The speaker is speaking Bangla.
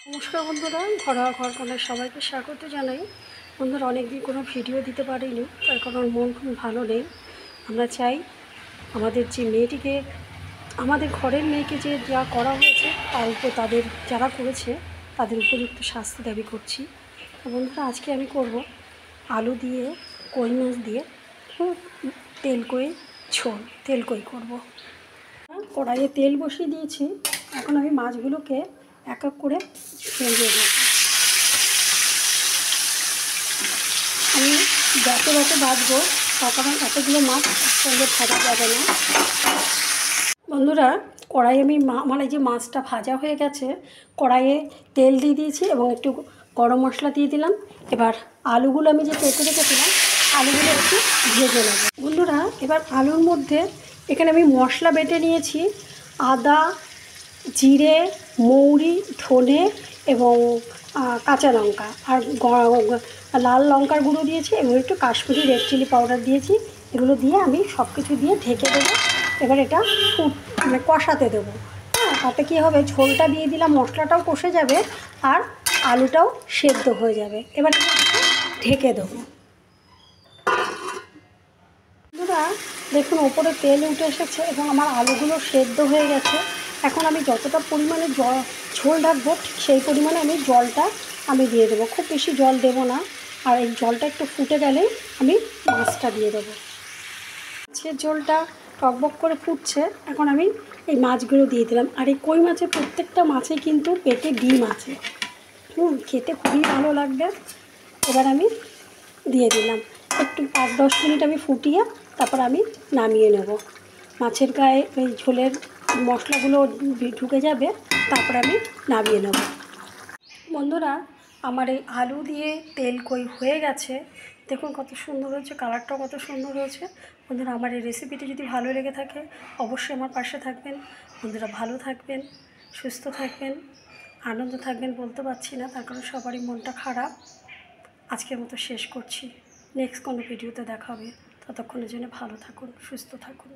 নমস্কার বন্ধুরা, ঘরোয়া ঘরকন্নার সবাইকে স্বাগত জানাই। বন্ধুরা, অনেকদিন কোনো ভিডিও দিতে পারিনি, তার কারণ মন খুব ভালো নেই। আমরা চাই আমাদের যে মেয়েটিকে, আমাদের ঘরের মেয়েকে যে যা করা হয়েছে তার উপর তাদের যারা করেছে তাদের উপযুক্ত শাস্তি দাবি করছি। তো বন্ধুরা, আজকে আমি করব আলু দিয়ে কই মাছ দিয়ে তেলকই ঝোল, তেলকই করব। কড়াইয়ে তেল বসিয়ে দিয়েছি। এখন আমি মাছগুলোকে এক এক করে ভেজে নেব। আমি যত ভাজবো তার কারণ এতগুলো মাছ একসঙ্গে ভাজা যাবে না। বন্ধুরা, কড়াই আমি আমার এই যে মাছটা ভাজা হয়ে গেছে, কড়াইয়ে তেল দিয়ে দিয়েছি এবং একটু গরম মশলা দিয়ে দিলাম। এবার আলুগুলো আমি যে কেটে রেখেছিলাম আলুগুলো একটু ভেজে নেব। বন্ধুরা, এবার আলুর মধ্যে এখানে আমি মশলা বেটে নিয়েছি। আদা, জিরে, মৌরি, ধনে এবং কাঁচা লঙ্কা আর লাল লঙ্কার গুঁড়ো দিয়েছি এবং একটু কাশ্মীরি রেড চিলি পাউডার দিয়েছি। এগুলো দিয়ে আমি সব কিছু দিয়ে ঢেকে দেবো। এবার এটা কষাতে দেবো। হ্যাঁ, তাতে কী হবে, ঝোলটা দিয়ে দিলাম, মশলাটাও কষে যাবে আর আলুটাও সেদ্ধ হয়ে যাবে। এবার ঢেকে দেবো। বন্ধুরা, দেখুন ওপরে তেল উঠে এসেছে এবং আমার আলুগুলো সেদ্ধ হয়ে গেছে। এখন আমি যতটা পরিমাণে ঝোল রাখবো ঠিক সেই পরিমাণে আমি জলটা দিয়ে দেবো। খুব বেশি জল দেবো না। আর এই জলটা একটু ফুটে গেলেই আমি মাছটা দিয়ে দেবো। মাছের ঝোলটা টকবক করে ফুটছে, এখন আমি এই মাছগুলো দিয়ে দিলাম। আর এই কই মাছের প্রত্যেকটা মাছে কিন্তু পেটে ডিম আছে। খেতে খুবই ভালো লাগবে। এবার আমি দিয়ে দিলাম। একটু 5-10 মিনিট আমি ফুটিয়ে তারপর আমি নামিয়ে নেব। মাছের গায়ে ওই ঝোলের মশলাগুলো ঢুকে যাবে, তারপর আমি নামিয়ে নেব। বন্ধুরা, আমার এই আলু দিয়ে তেলকই হয়ে গেছে। দেখুন কত সুন্দর হয়েছে, কালারটাও কত সুন্দর হয়েছে। বন্ধুরা, আমার এই রেসিপিটি যদি ভালো লেগে থাকে অবশ্যই আমার পাশে থাকবেন। বন্ধুরা, ভালো থাকবেন, সুস্থ থাকবেন, আনন্দ থাকবেন। বলতে পারছি না, তার কারণ সবারই মনটা খারাপ। আজকের মতো শেষ করছি। নেক্সট কোনো ভিডিওতে দেখা হবে। ততক্ষণের জন্য ভালো থাকুন, সুস্থ থাকুন।